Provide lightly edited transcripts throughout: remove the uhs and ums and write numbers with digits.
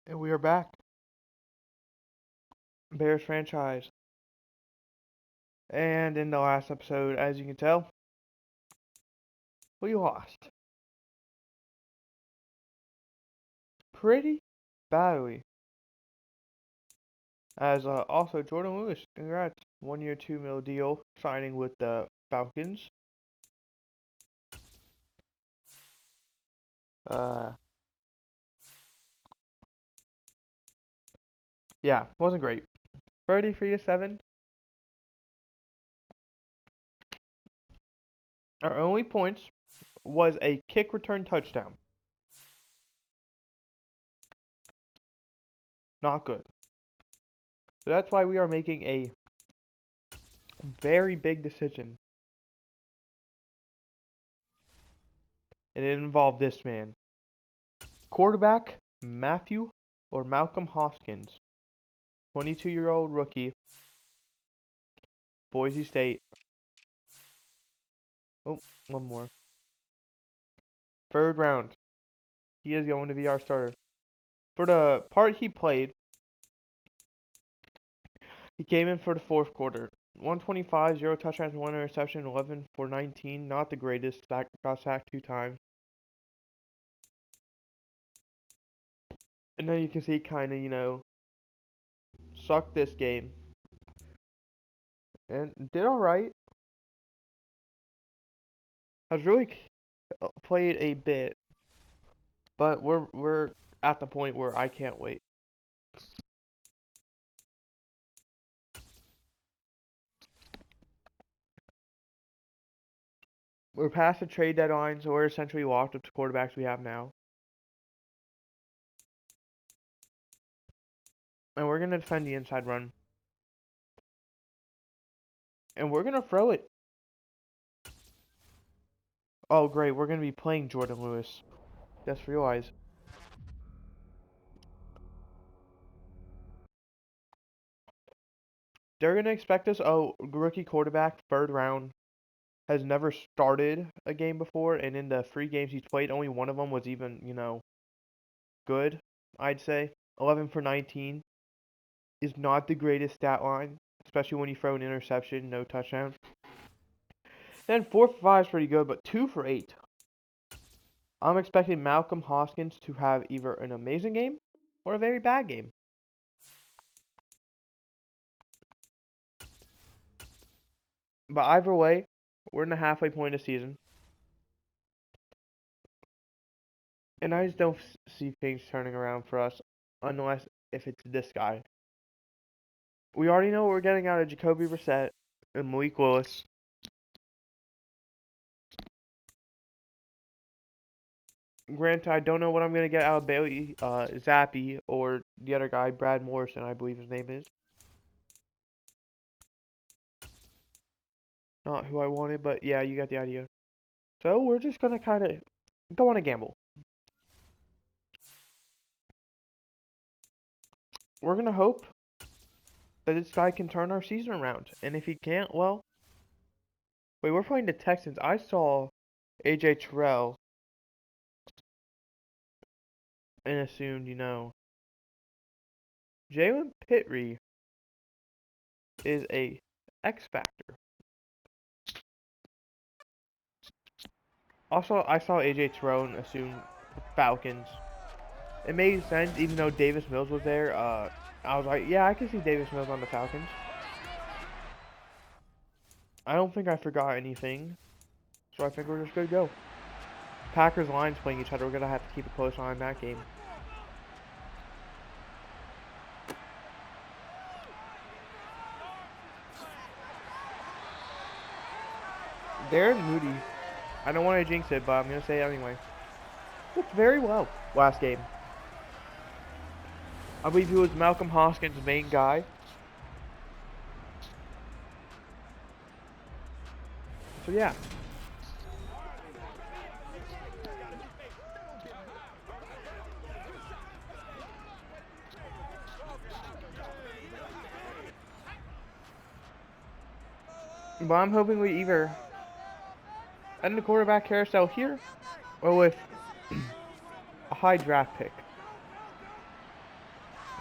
And we are back. Bears franchise. And in the last episode, as you can tell, we lost. Pretty badly. As also Jordan Lewis, congrats. 1 year, $2 million deal signing with the Falcons. Uh, yeah, wasn't great. 33 to 7. Our only points was a kick return touchdown. Not good. So that's why we are making a very big decision. And it involved this man. Quarterback Matthew or Malcolm Hoskins. 22-year-old rookie. Boise State. Oh, one more. Third round. He is going to be our starter. For the part he played, he came in for the fourth quarter. 125, 0 touchdowns, 1 interception, 11 for 19. Not the greatest. Got sacked 2 times. And then you can see kind of, sucked this game. And did alright. Has really played a bit. But we're at the point where I can't wait. We're past the trade deadline, so we're essentially locked with the quarterbacks we have now. And we're going to defend the inside run. And we're going to throw it. Oh, great. We're going to be playing Jordan Lewis. Just realized. They're going to expect us. Oh, rookie quarterback, third round. Has never started a game before. And in the 3 games he's played, only one of them was even, good, I'd say. 11 for 19 is not the greatest stat line. Especially when you throw an interception, no touchdown. Then 4 for 5 is pretty good, but 2 for 8. I'm expecting Malcolm Hoskins to have either an amazing game or a very bad game. But either way, we're in the halfway point of the season. And I just don't see things turning around for us unless if it's this guy. We already know what we're getting out of Jacoby Brissett and Malik Willis. Granted, I don't know what I'm going to get out of Bailey Zappi or the other guy, Brad Morrison, I believe his name is. Not who I wanted, but yeah, you got the idea. So we're just going to kind of go on a gamble. We're going to hope that this guy can turn our season around. And if he can't, well, wait, we're playing the Texans. I saw AJ Terrell and assumed, Jalen Pitre is a X factor. Also, I saw AJ Terrell and assumed Falcons. It made sense, even though Davis Mills was there. I was like, yeah, I can see Davis Mills on the Falcons. I don't think I forgot anything, so I think we're just good to go. Packers lines playing each other. We're gonna have to keep a close eye on that game. Darren Moody. I don't want to jinx it, but I'm gonna say it anyway. Looked very well last game. I believe he was Malcolm Hoskins' main guy. So yeah. But I'm hoping we either end the quarterback carousel here or with a high draft pick.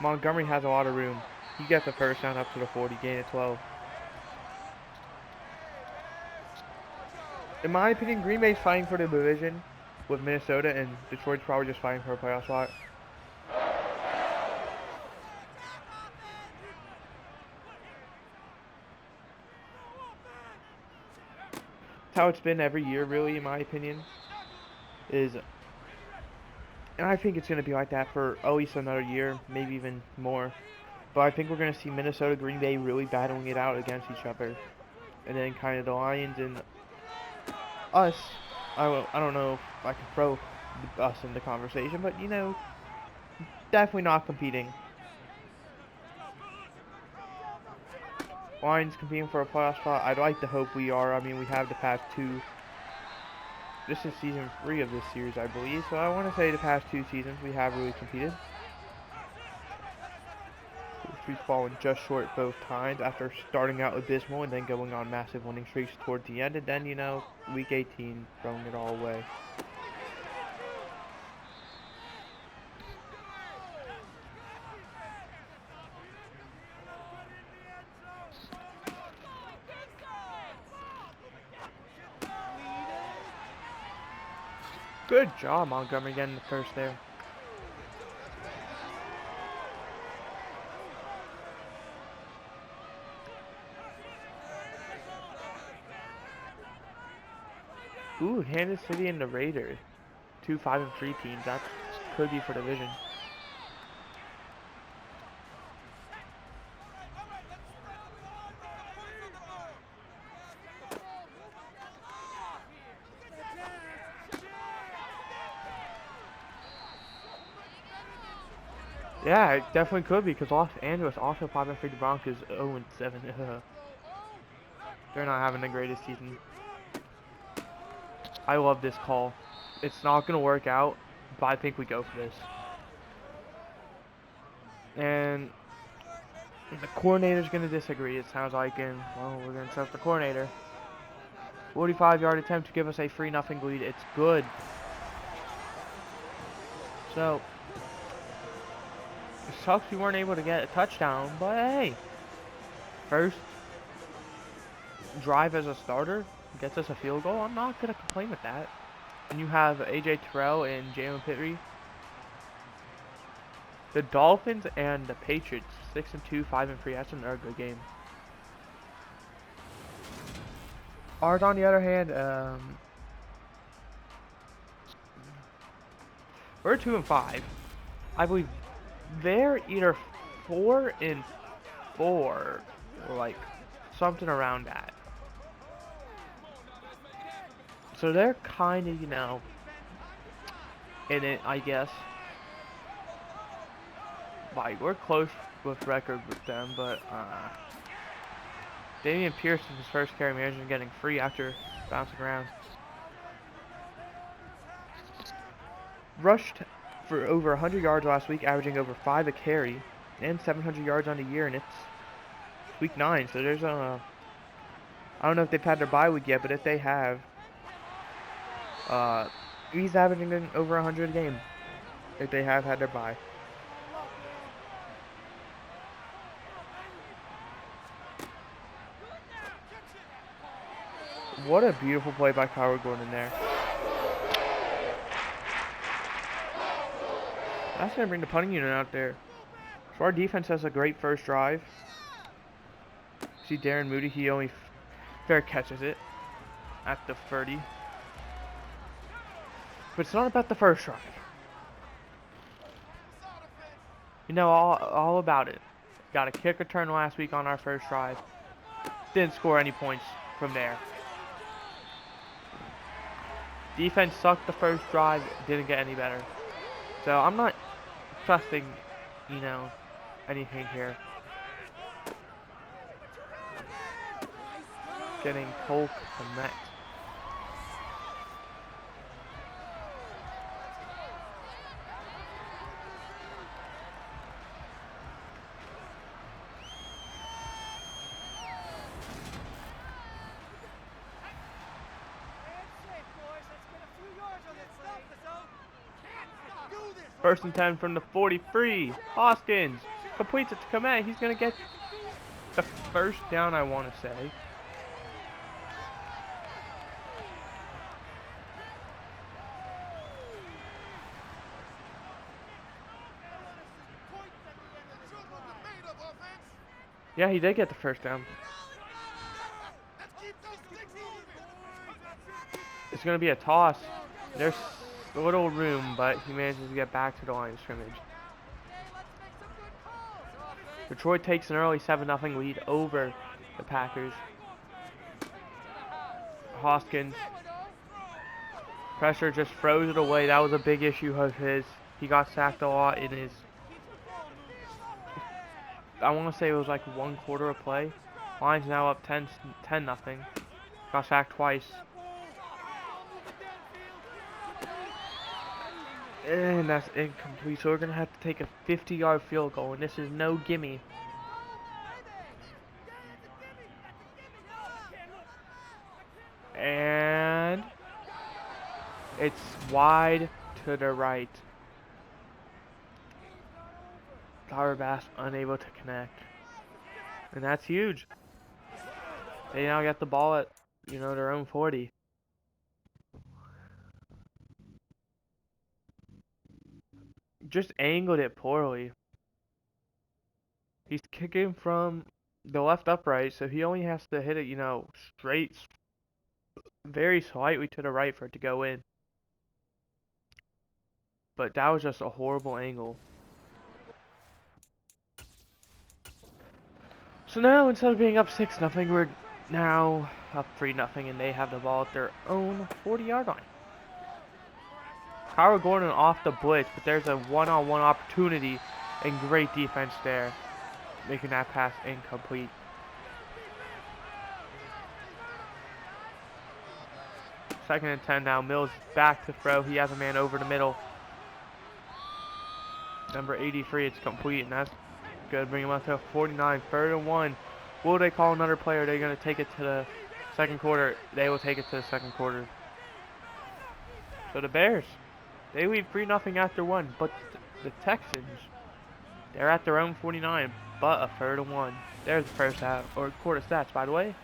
Montgomery has a lot of room. He gets a first down up to the 40, gain of 12. In my opinion, Green Bay's fighting for the division with Minnesota, and Detroit's probably just fighting for a playoff spot. That's how it's been every year, really, in my opinion. And I think it's going to be like that for at least another year, maybe even more. But I think we're going to see Minnesota, Green Bay really battling it out against each other. And then kind of the Lions and us. I don't know if I can throw us in the conversation, but, you know, definitely not competing. Lions competing for a playoff spot. I'd like to hope we are. I mean, we have the past two. This is season 3 of this series, I believe. So I want to say the past 2 seasons we have really competed. We've fallen just short both times after starting out abysmal and then going on massive winning streaks towards the end. And then, you know, week 18, throwing it all away. Good job, Montgomery, getting the first there. Ooh, Kansas City and the Raiders. 2 5-3 teams. That could be for division. Yeah, it definitely could be because Los Angeles also 5-3. The Broncos 0-7. They're not having the greatest season. I love this call. It's not going to work out, but I think we go for this. And the coordinator's going to disagree, it sounds like, and, well, we're going to set the coordinator. 45-yard attempt to give us a 3-0 lead. It's good. So, it sucks we weren't able to get a touchdown, but hey, first drive as a starter gets us a field goal. I'm not going to complain with that. And you have AJ Terrell and Jalen Pitre. The Dolphins and the Patriots, 6-2, 5-3. That's another good game. Ours, on the other hand, we're 2-5. I believe they're either 4-4 or like something around that. So they're kind of, you know, in it, I guess. Like, we're close with record with them, but Damian Pierce is his first carry management getting free after bouncing around. Rushed for over 100 yards last week, averaging over 5 a carry, and 700 yards on the year, and it's week 9, so there's I don't know if they've had their bye week yet, but if they have, he's averaging over 100 a game if they have had their bye. What a beautiful play by Kyler Gordon there. That's going to bring the punting unit out there. So our defense has a great first drive. See Darren Moody, he only fair catches it at the 30. But it's not about the first drive. You know all about it. Got a kick return last week on our first drive. Didn't score any points from there. Defense sucked the first drive, didn't get any better. So I'm not trusting, you know, anything here. Getting Cole Kmet. First and 10 from the 43. Hoskins completes it to Komet. He's going to get the first down, I want to say. Yeah, he did get the first down. It's going to be a toss. There's a little room, but he manages to get back to the line of scrimmage. Detroit takes an early 7-0 lead over the Packers. Hoskins. Pressure just froze it away. That was a big issue of his. He got sacked a lot in his, I want to say it was like 1/4 of play. Lions now up 10-0. Got sacked twice. And that's incomplete. So we're going to have to take a 50-yard field goal. And this is no gimme. And it's wide to the right. Tyler Bass unable to connect. And that's huge. They now get the ball at, their own 40. Just angled it poorly. He's kicking from the left upright, so he only has to hit it, straight, very slightly to the right for it to go in. But that was just a horrible angle. So now, instead of being up 6-0, we're now up 3-0, and they have the ball at their own 40-yard line. Kyler Gordon off the blitz, but there's a one-on-one opportunity, and great defense there, making that pass incomplete. Second and 10 now. Mills back to throw. He has a man over the middle. Number 83, it's complete, and that's good. Bring him up to 49. 3rd and 1. Will they call another play, or are they going to take it to the second quarter? They will take it to the second quarter. So the Bears, they lead 3-0 after 1, but the Texans, they're at their own 49, but a 3rd and 1. There's the first half, or quarter stats, by the way.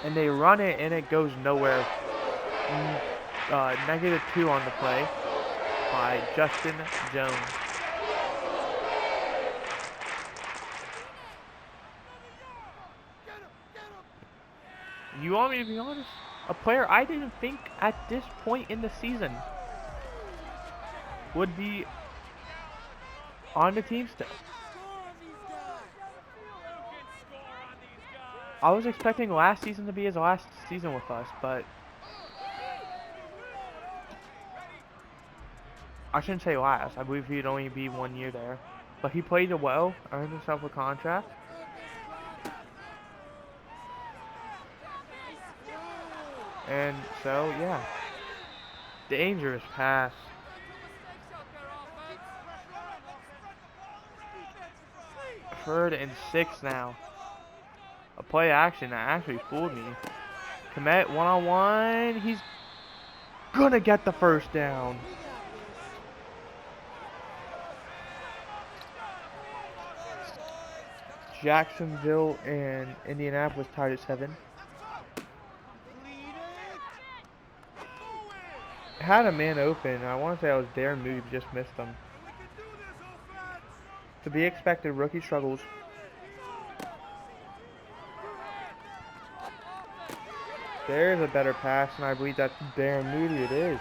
And they run it, and it goes nowhere. -2 on the play by Justin Jones. You want me to be honest? A player I didn't think at this point in the season would be on the team still. I was expecting last season to be his last season with us, but I shouldn't say last. I believe he'd only be 1 year there. But he played well, earned himself a contract. And so, yeah. Dangerous pass. Third and 6 now. A play action that actually fooled me. Komet one-on-one. He's gonna get the first down. Jacksonville and Indianapolis tied at 7. Had a man open. I want to say I was Darren Moody, but just missed him. To be expected, rookie struggles. There's a better pass, and I believe that's Darren Moody. It is.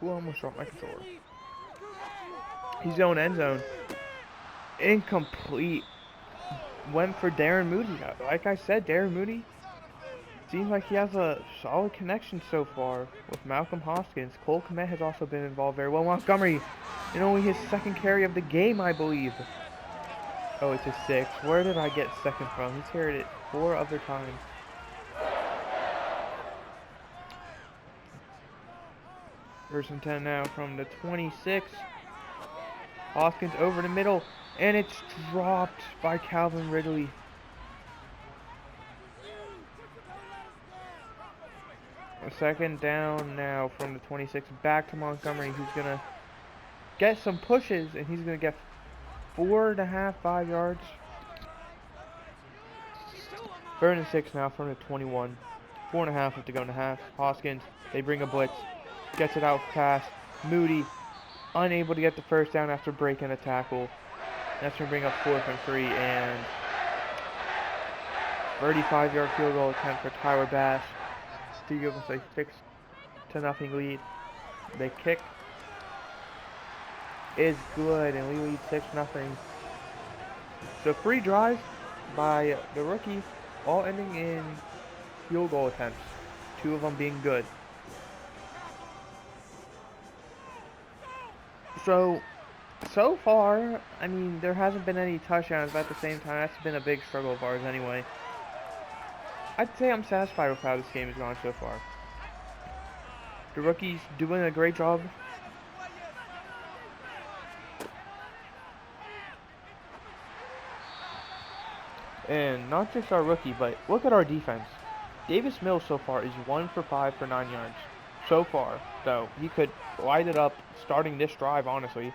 Ooh, I almost dropped my controller. He's going end zone. Incomplete. Went for Darren Moody. Like I said, Darren Moody seems like he has a solid connection so far with Malcolm Hoskins. Cole Kmet has also been involved very well. Montgomery, in only his second carry of the game, I believe. Oh, it's a 6. Where did I get second from? He's carried it 4 other times. First and 10 now from the 26. Hoskins over the middle, and it's dropped by Calvin Ridley. A second down now from the 26 back to Montgomery, who's going to get some pushes, and he's going to get 4.5, 5 yards. Third and 6 now from the 21. 4.5 with to go in the half. Hoskins, they bring a blitz. Gets it out fast. Moody, unable to get the first down after breaking a tackle. That's going to bring up 4th and 3, and 35-yard field goal attempt for Tyler Bass to give us a 6-0 lead. The kick is good, and we lead 6-0. So 3 drives by the rookie, all ending in field goal attempts, 2 of them being good. So far, I mean, there hasn't been any touchdowns, but at the same time, that's been a big struggle of ours anyway. I'd say I'm satisfied with how this game has gone so far. The rookie's doing a great job. And not just our rookie, but look at our defense. Davis Mills so far is 1 for 5 for 9 yards. So far, though, he could light it up starting this drive, honestly.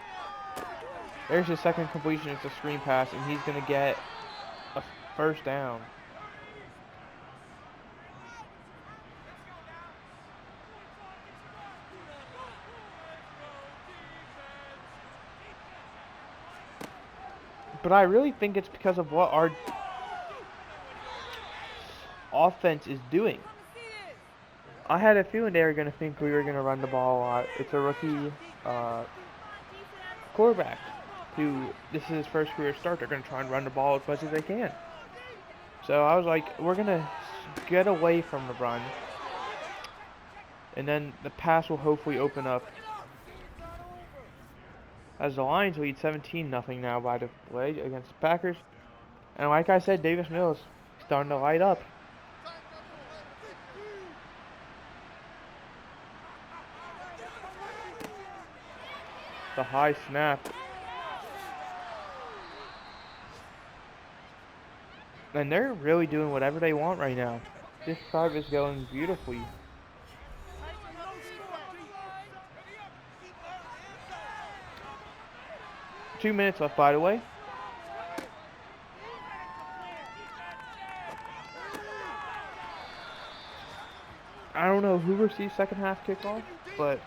There's his second completion. It's a screen pass, and he's going to get a first down. But I really think it's because of what our offense is doing. I had a feeling they were going to think we were going to run the ball a lot. It's a rookie quarterback who, this is his first career start. They're going to try and run the ball as much as they can. So I was like, we're going to get away from the run, and then the pass will hopefully open up. As the Lions lead 17-0 now by the way against the Packers. And like I said, Davis Mills starting to light up. The high snap. And they're really doing whatever they want right now. This drive is going beautifully. Two minutes left, by the way. I don't know who receives second half kickoff, but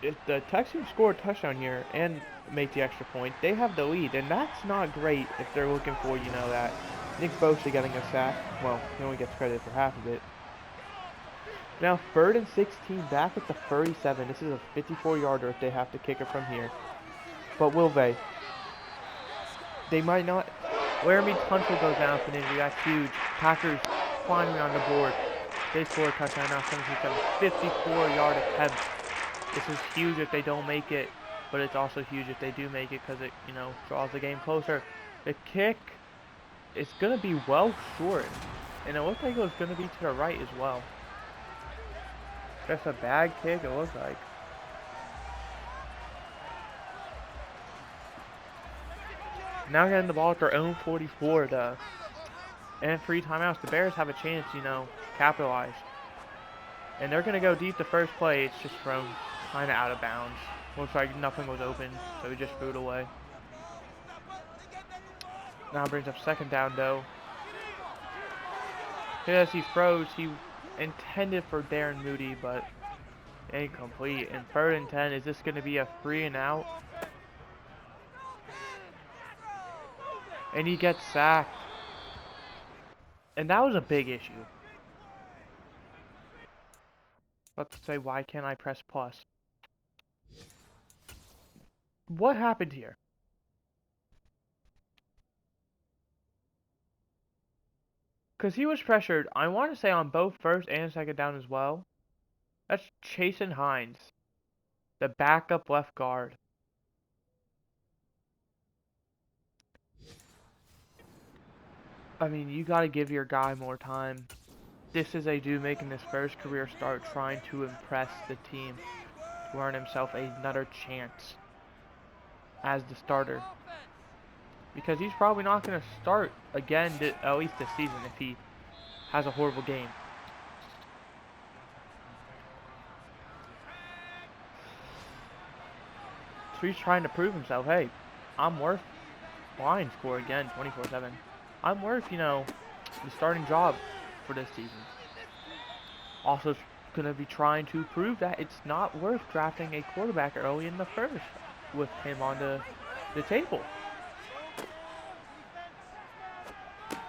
if the Texans score a touchdown here and make the extra point, they have the lead, and that's not great if they're looking for, you know, that Nick Bosa getting a sack. Well, he only gets credit for half of it. Now 3rd and 16, back at the 37. This is a 54-yarder if they have to kick it from here. But will they? They might not. Laramie Tunsil goes down for an injury. That's huge. Packers finally on the board. They score a touchdown now, 17-7. 54-yard attempt. This is huge if they don't make it, but it's also huge if they do make it because it, you know, draws the game closer. The kick is going to be well short, and it looks like it was going to be to the right as well. That's a bad kick, it looks like. Now getting the ball at their own 44 and 3 timeouts. The Bears have a chance, you know, capitalize. And they're going to go deep the first play. It's just thrown kind of out of bounds. Looks like nothing was open, so he just threw it away. Now brings up second down, though. As he throws, he intended for Darren Moody, but incomplete. And 3rd and 10, is this going to be a 3 and out? And he gets sacked. And that was a big issue. Let's say, why can't I press plus? What happened here? Because he was pressured, I want to say, on both first and second down as well. That's Chasen Hines, the backup left guard. I mean, you got to give your guy more time. This is a dude making his first career start, trying to impress the team, to earn himself another chance as the starter. Because he's probably not going to start again, at least this season, if he has a horrible game. So he's trying to prove himself. Hey, I'm worth line score again, 24/7. I'm worth, the starting job for this season. Also going to be trying to prove that it's not worth drafting a quarterback early in the first with him on the table.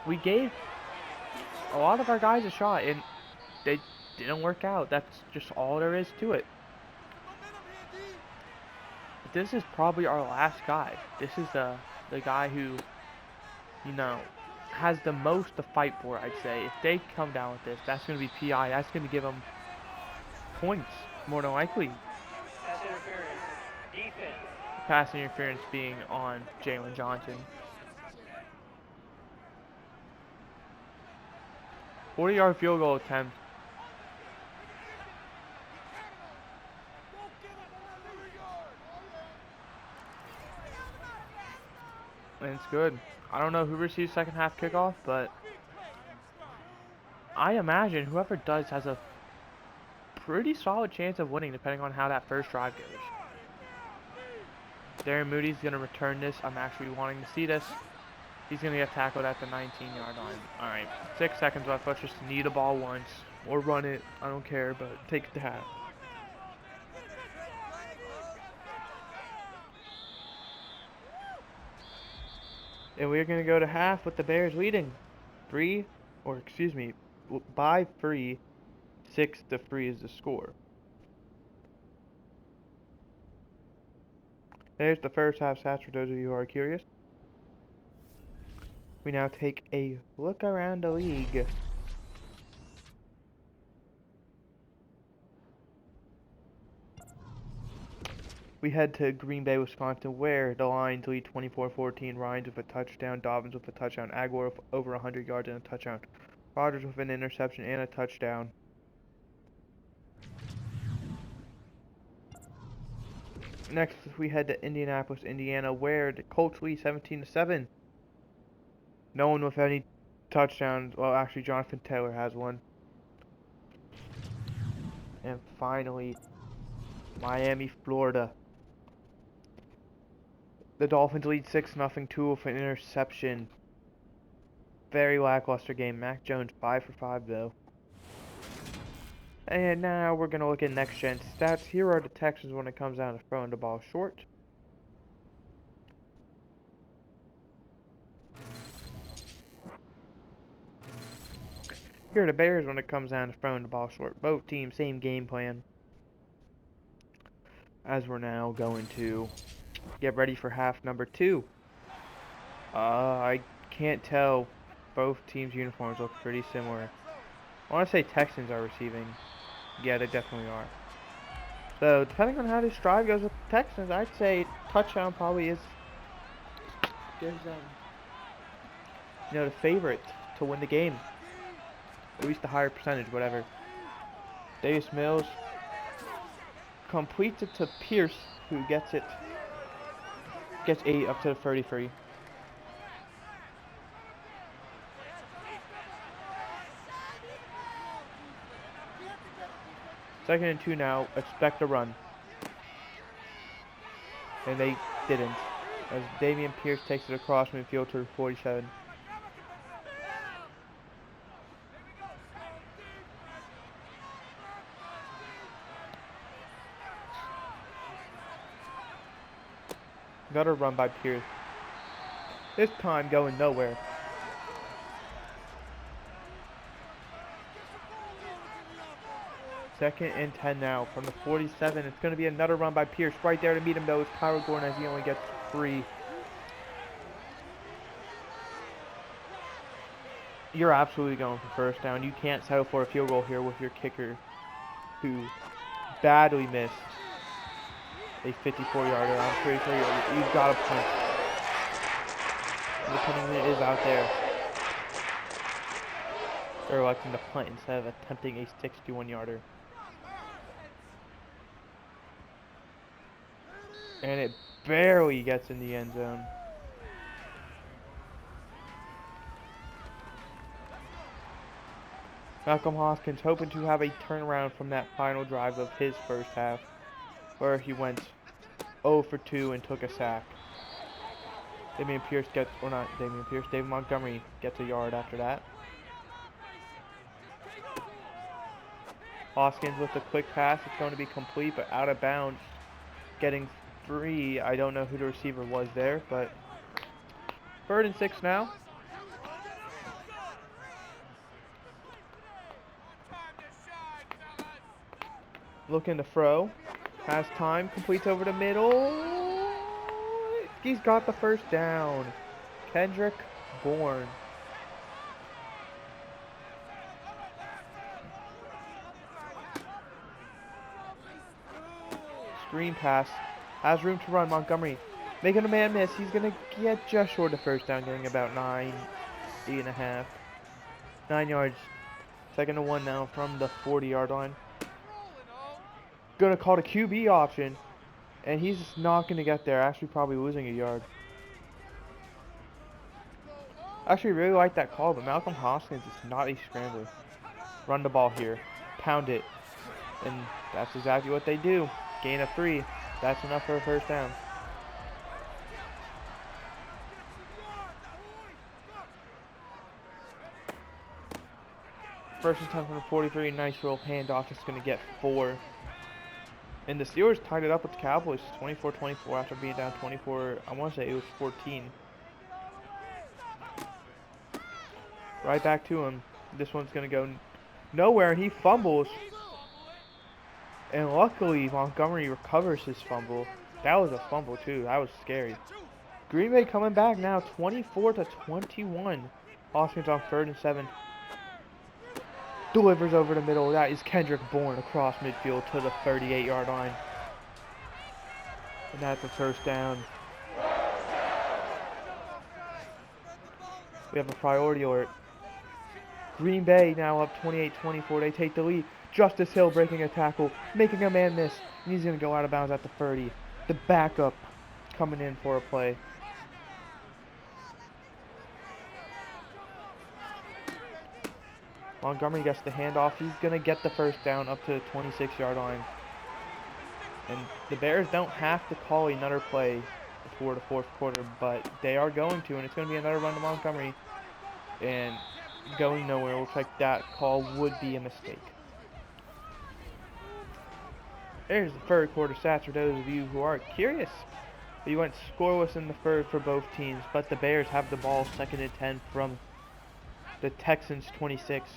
We gave a lot of our guys a shot, and they didn't work out. That's just all there is to it. But this is probably our last guy. This is the guy who, has the most to fight for, I'd say. If they come down with this, that's going to be PI. That's going to give them points, more than likely. Pass interference. Defense. Pass interference being on Jalen Johnson. 40-yard field goal attempt. And it's good. I don't know who receives second half kickoff, but I imagine whoever does has a pretty solid chance of winning depending on how that first drive goes. Darren Moody's going to return this. I'm actually wanting to see this. He's going to get tackled at the 19-yard line. Alright, 6 seconds left. Let's just knee the ball once. Or run it. I don't care, but take it to half. And we're going to go to half with the Bears leading. By 3. 6-3 is the score. There's the first half stats for those of you who are curious. We now take a look around the league. We head to Green Bay, Wisconsin, where the Lions lead 24-14. Ryans with a touchdown, Dobbins with a touchdown, Aguilar over 100 yards and a touchdown, Rodgers with an interception and a touchdown. Next, we head to Indianapolis, Indiana, where the Colts lead 17-7. No one with any touchdowns. Well, actually, Jonathan Taylor has one. And finally, Miami, Florida. The Dolphins lead 6-0, Tua with an interception. Very lackluster game. Mac Jones 5 for 5 though. And now we're going to look at next gen stats. Here are the Texans when it comes down to throwing the ball short. Here are the Bears when it comes down to throwing the ball short. Both teams, same game plan. As we're now going to get ready for half number 2. I can't tell. Both teams' uniforms look pretty similar. I want to say Texans are receiving. Yeah, they definitely are. So, depending on how this drive goes with the Texans, I'd say touchdown probably gives them, the favorite to win the game. At least the higher percentage, whatever. Davis Mills completes it to Pierce, who gets 8 up to the 33. Second and 2 now. Expect a run. And they didn't. As Dameon Pierce takes it across midfield to 47. Another run by Pierce. This time going nowhere. Second and 10 now from the 47. It's going to be another run by Pierce. Right there to meet him though is Kyler Gordon as he only gets 3. You're absolutely going for first down. You can't settle for a field goal here with your kicker, who badly missed a 54-yarder. I'm pretty sure you've got to punch. And the punting unit is out there. Or electing to punt instead of attempting a 61-yarder. And it barely gets in the end zone. Malcolm Hoskins hoping to have a turnaround from that final drive of his first half, where he went 0 for 2 and took a sack. David Montgomery gets a yard after that. Hoskins with a quick pass. It's going to be complete, but out of bounds. Getting free. I don't know who the receiver was there, but 3rd and 6 now. Looking to throw. Has time. Completes over the middle. He's got the first down. Kendrick Bourne. Screen pass. Has room to run. Montgomery making a man miss. He's going to get just short of first down, getting about 8.5. 9 yards. 2nd and 1 now from the 40-yard line. Going to call the QB option. And he's just not going to get there. Actually, probably losing a yard. Actually, really like that call, but Malcolm Hoskins is not a scrambler. Run the ball here. Pound it. And that's exactly what they do. Gain of 3. That's enough for a first down. First and 10 from the 43. Nice roll handoff. Just going to get 4. And the Steelers tied it up with the Cowboys 24-24 after being down 24. I want to say it was 14. Right back to him. This one's going to go nowhere, and he fumbles. And luckily, Montgomery recovers his fumble. That was a fumble, too. That was scary. Green Bay coming back now, 24-21. Hoskins on 3rd and 7. Delivers over the middle. That is Kendrick Bourne across midfield to the 38-yard line. And that's a first down. We have a priority alert. Green Bay now up 28-24. They take the lead. Justice Hill breaking a tackle, making a man miss. And he's going to go out of bounds at the 30. The backup coming in for a play. Montgomery gets the handoff. He's going to get the first down up to the 26-yard line. And the Bears don't have to call another play before the 4th quarter, but they are going to, and it's going to be another run to Montgomery. And going nowhere. Looks like that call would be a mistake. There's the 3rd quarter stats for those of you who are curious. We went scoreless in the 3rd for both teams, but the Bears have the ball 2nd and 10 from the Texans 26.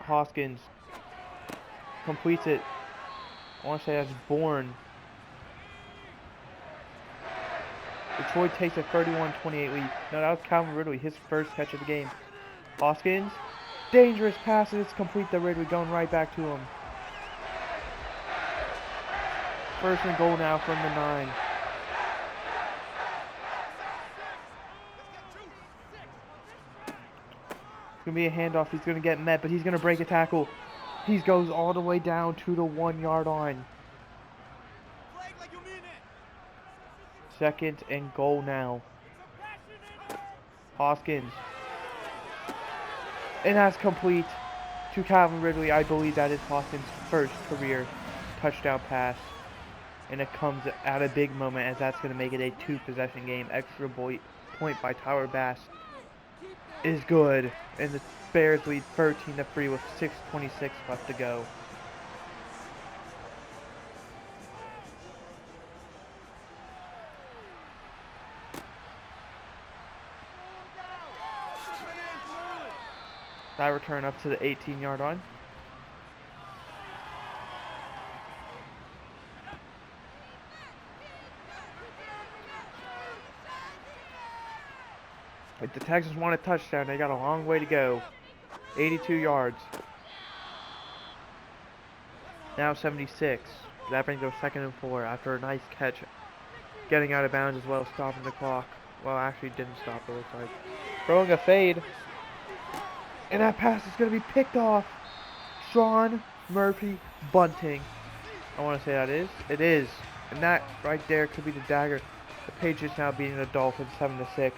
Hoskins completes it. I want to say that's Bourne. Detroit takes a 31-28 lead. No, that was Calvin Ridley, his first catch of the game. Hoskins, dangerous passes, complete the Ridley, going right back to him. 1st and goal now from the 9. It's going to be a handoff. He's going to get met, but he's going to break a tackle. He goes all the way down to the 1-yard line. 2nd and goal now. Hoskins. And that's complete to Calvin Ridley. I believe that is Hoskins' first career touchdown pass. And it comes at a big moment, as that's going to make it a 2-possession game. Extra point by Tyler Bass is good. And the Bears lead 13-3 with 6:26 left to go. That return up to the 18-yard line. If the Texans want a touchdown, they got a long way to go. 82 yards. Now 76. That brings us 2nd and 4 after a nice catch. Getting out of bounds as well, stopping the clock. Well, actually didn't stop, it looks like. Throwing a fade. And that pass is going to be picked off. Sean Murphy Bunting. I want to say that is. It is. And that right there could be the dagger. The Patriots now beating the Dolphins 7-6.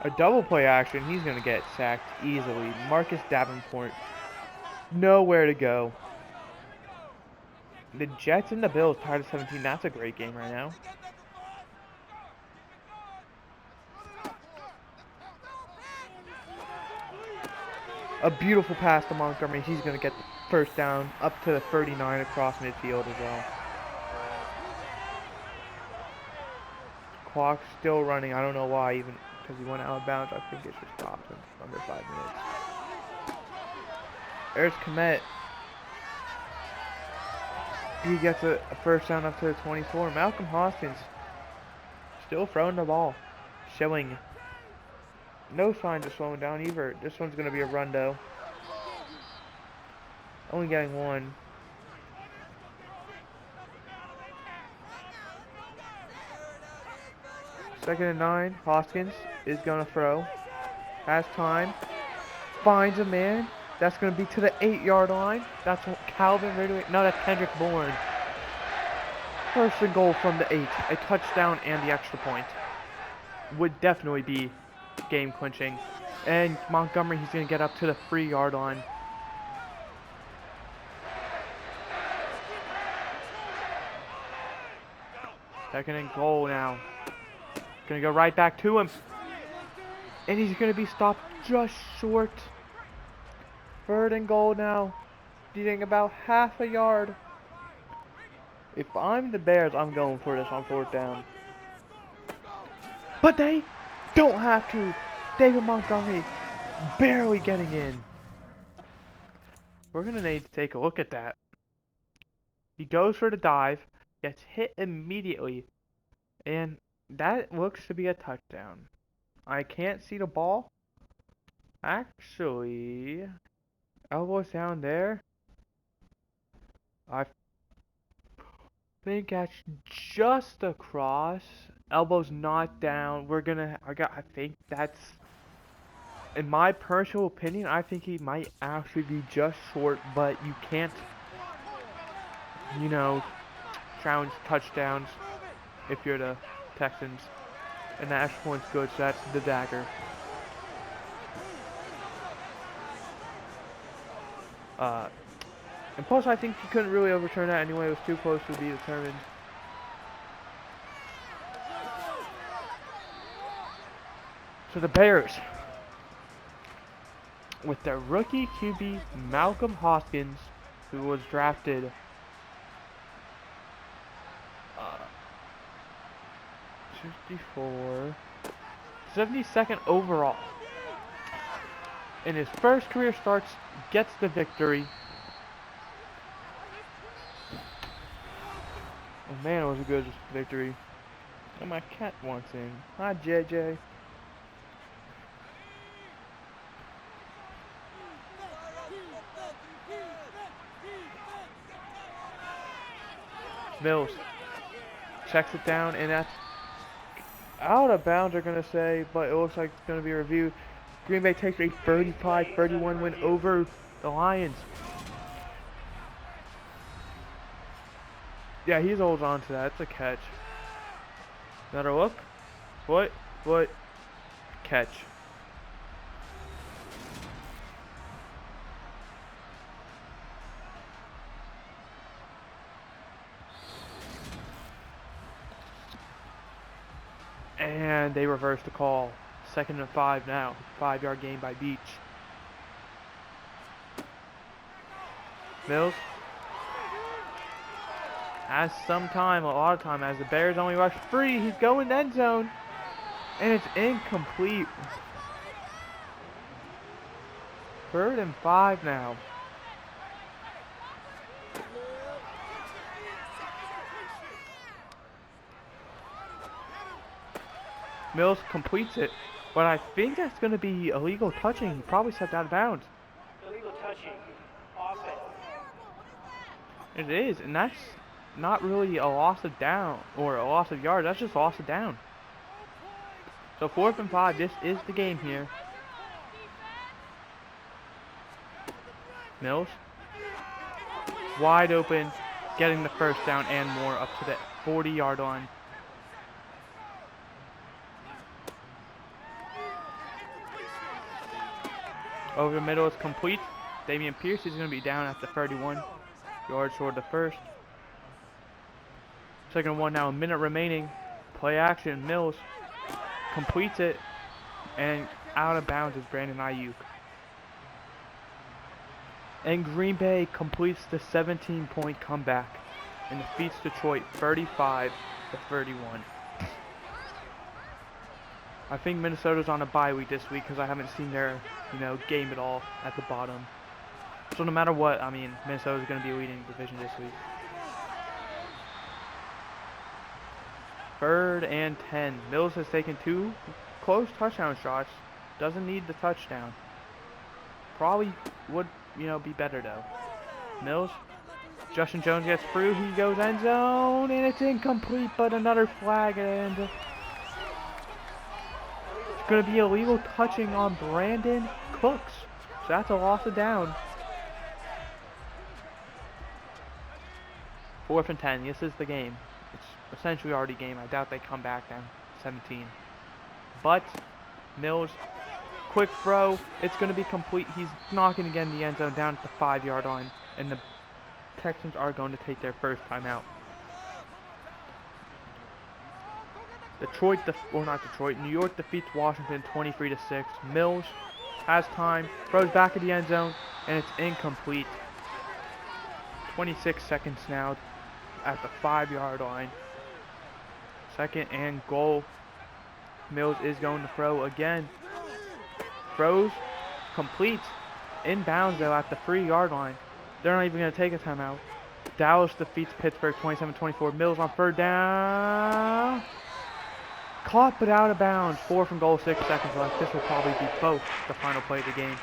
A double play action. He's going to get sacked easily. Marcus Davenport. Nowhere to go. The Jets and the Bills tied at 17. That's a great game right now. A beautiful pass to Montgomery. He's going to get the first down up to the 39 across midfield as well. Clock still running. I don't know why, even because he went out of bounds. I think it should stop him under 5 minutes. There's Komet. He gets a first down up to the 24. Malcolm Hoskins still throwing the ball. Showing no signs of slowing down either. This one's going to be a run though. Only getting one. Second and 9. Hoskins is going to throw. Has time. Finds a man. That's going to be to the 8-yard line. That's Calvin Ridley. No, that's Kendrick Bourne. First and goal from the 8. A touchdown and the extra point. Would definitely be game clinching. And Montgomery, he's going to get up to the 3-yard line. Second and goal now. Going to go right back to him. And he's going to be stopped just short. Third and goal now. Beating about half a yard. If I'm the Bears, I'm going for this on 4th down. But they don't have to. David Montgomery barely getting in. We're going to need to take a look at that. He goes for the dive. Gets hit immediately. And that looks to be a touchdown. I can't see the ball. Actually, elbows down there. I think that's just across. Elbows not down. I think that's, in my personal opinion, I think he might actually be just short, but you can't, challenge touchdowns if you're the Texans. And the extra point's good, so that's the dagger. And plus, I think he couldn't really overturn that anyway. It was too close to be determined. So the Bears, with their rookie QB Malcolm Hoskins, who was drafted 72nd overall. In his first career starts, gets the victory. Oh man, it was a good victory. And my cat wants in. Hi, JJ. Mills checks it down, and that's out of bounds, they're going to say, but it looks like it's going to be reviewed. Green Bay takes a 35-31 win over the Lions. Yeah, he holds on to that. It's a catch. Another look. What? Catch. And they reverse the call. 2nd and 5 now. 5-yard gain by Beach. Mills has some time, a lot of time, as the Bears only rush free. He's going end zone. And it's incomplete. 3rd and 5 now. Mills completes it, but I think that's going to be illegal touching. He probably stepped out of bounds. Illegal touching. Offense. It is, and that's not really a loss of down or a loss of yards. That's just loss of down. So 4th and 5. This is the game here. Mills, wide open, getting the first down and more up to the 40-yard line. Over the middle is complete. Dameon Pierce is going to be down at the 31 yards short of the first. Second one now, a minute remaining. Play action. Mills completes it, and out of bounds is Brandon Ayuk. And Green Bay completes the 17-point comeback and defeats Detroit 35-31. I think Minnesota's on a bye week this week because I haven't seen their, game at all at the bottom. So no matter what, I mean, Minnesota's going to be leading the division this week. 3rd and 10. Mills has taken 2 close touchdown shots. Doesn't need the touchdown. Probably would, be better though. Mills. Justin Jones gets through. He goes end zone, and it's incomplete, but another flag, and it's going to be illegal touching on Brandon Cooks. So that's a loss of down. 4th and 10. This is the game. It's essentially already game. I doubt they come back down 17. But Mills, quick throw. It's going to be complete. He's not going to get in the end zone down at the 5-yard line. And the Texans are going to take their first timeout. New York defeats Washington 23-6. Mills has time, throws back at the end zone, and it's incomplete. 26 seconds now at the 5-yard line. 2nd and goal. Mills is going to throw again. Throws, complete, inbounds though at the 3-yard line. They're not even going to take a timeout. Dallas defeats Pittsburgh 27-24. Mills on 3rd down. Caught but out of bounds. 4th and goal, 6 seconds left. This will probably be both the final play of the game.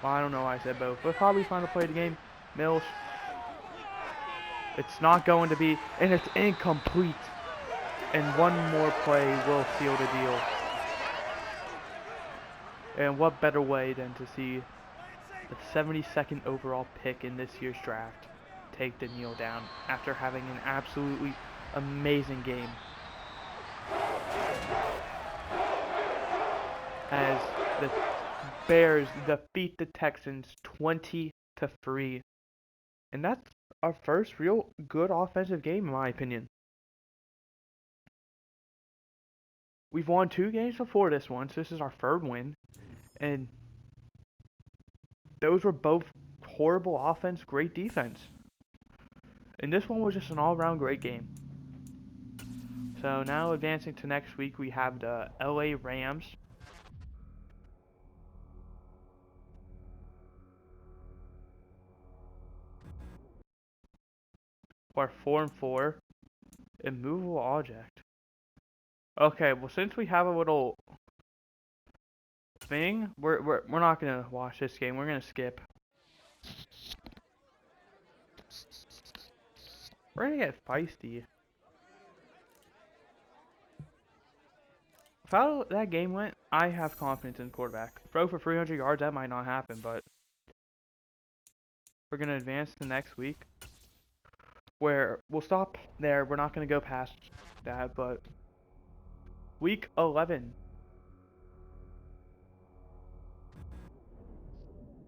Well, I don't know why I said both, but probably final play of the game. Mills. It's not going to be, and it's incomplete. And one more play will seal the deal. And what better way than to see the 72nd overall pick in this year's draft take the kneel down after having an absolutely amazing game. As the Bears defeat the Texans 20-3. And that's our first real good offensive game, in my opinion. We've won 2 games before this one, so this is our 3rd win. And those were both horrible offense, great defense. And this one was just an all-around great game. So now advancing to next week, we have the LA Rams. Or 4-4. Immovable object. Okay, well since we have a little thing, we're not gonna watch this game. We're gonna skip. We're gonna get feisty. With how that game went, I have confidence in the quarterback. Throw for 300 yards, that might not happen, but we're gonna advance to next week, where we'll stop there. We're not gonna go past that, but week 11.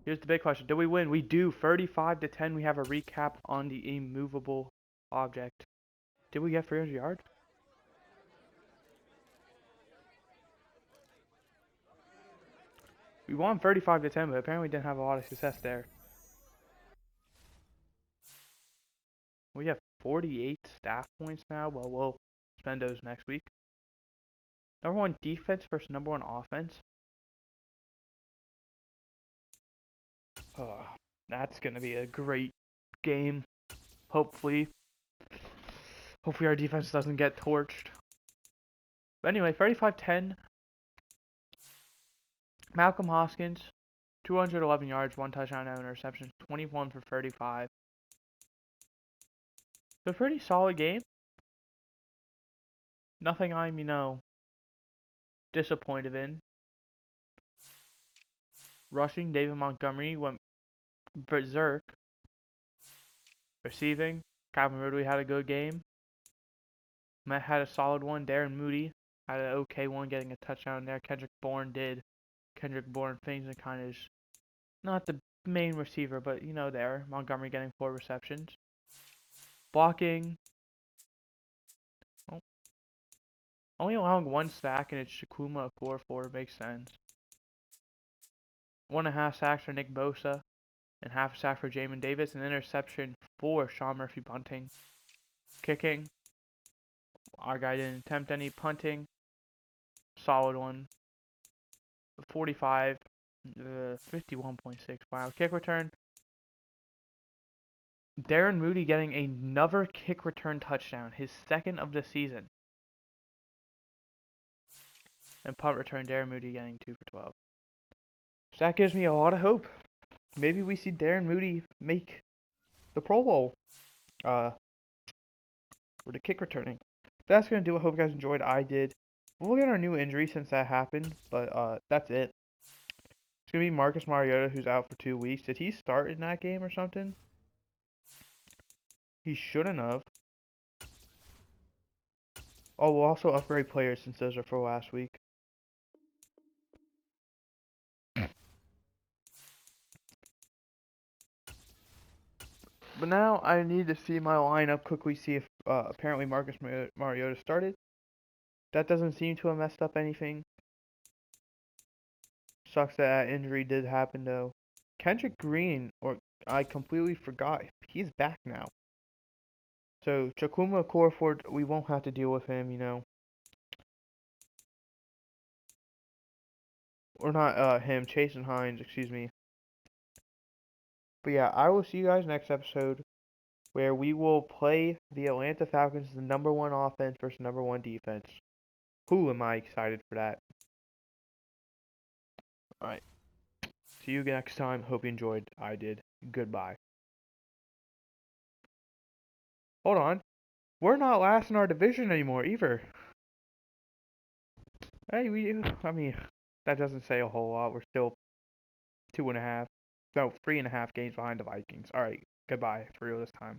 Here's the big question. Do we win? We do. 35-10. We have a recap on the immovable object. Did we get 300 yards? We won 35-10, but apparently didn't have a lot of success there. We have 48 staff points now. Well, we'll spend those next week. Number 1 defense versus number 1 offense. Oh, that's going to be a great game. Hopefully our defense doesn't get torched. But anyway, 35-10. Malcolm Hoskins, 211 yards, 1 touchdown, no interceptions, 21 for 35. So pretty solid game. Nothing I'm, disappointed in. Rushing, David Montgomery went berserk. Receiving, Calvin Ridley had a good game. Matt had a solid one. Darren Moody had an okay one, getting a touchdown there. Kendrick Bourne things and kind of not the main receiver, but there. Montgomery getting 4 receptions. Blocking, oh, only allowing 1 sack, and it's Shakuma Okorafor. Makes sense. 1.5 sacks for Nick Bosa, and half a sack for Jamin Davis. An interception for Sean Murphy-Bunting. Kicking, our guy didn't attempt any. Punting, solid one. 45, 51.6. Wow. Kick return, Darren Moody getting another kick return touchdown, his 2nd of the season. And punt return, Darren Moody getting 2 for 12. So that gives me a lot of hope. Maybe we see Darren Moody make the Pro Bowl for the kick returning. That's going to do it. I hope you guys enjoyed. I did. We'll get our new injury since that happened, but that's it. It's going to be Marcus Mariota, who's out for 2 weeks. Did he start in that game or something? He shouldn't have. Oh, we'll also upgrade players since those are for last week. But now I need to see my lineup quickly, see if apparently Marcus Mariota started. That doesn't seem to have messed up anything. Sucks that injury did happen though. Kendrick Green, or I completely forgot, he's back now. So Chukwuma Okorafor, we won't have to deal with him, Or not him, Chasen Hines, excuse me. But yeah, I will see you guys next episode, where we will play the Atlanta Falcons, the #1 offense versus #1 defense. Who am I excited for that? Alright. See you next time. Hope you enjoyed. I did. Goodbye. Hold on. We're not last in our division anymore either. Hey, I mean, that doesn't say a whole lot. We're still 2.5. No, 3.5 games behind the Vikings. Alright. Goodbye for real this time.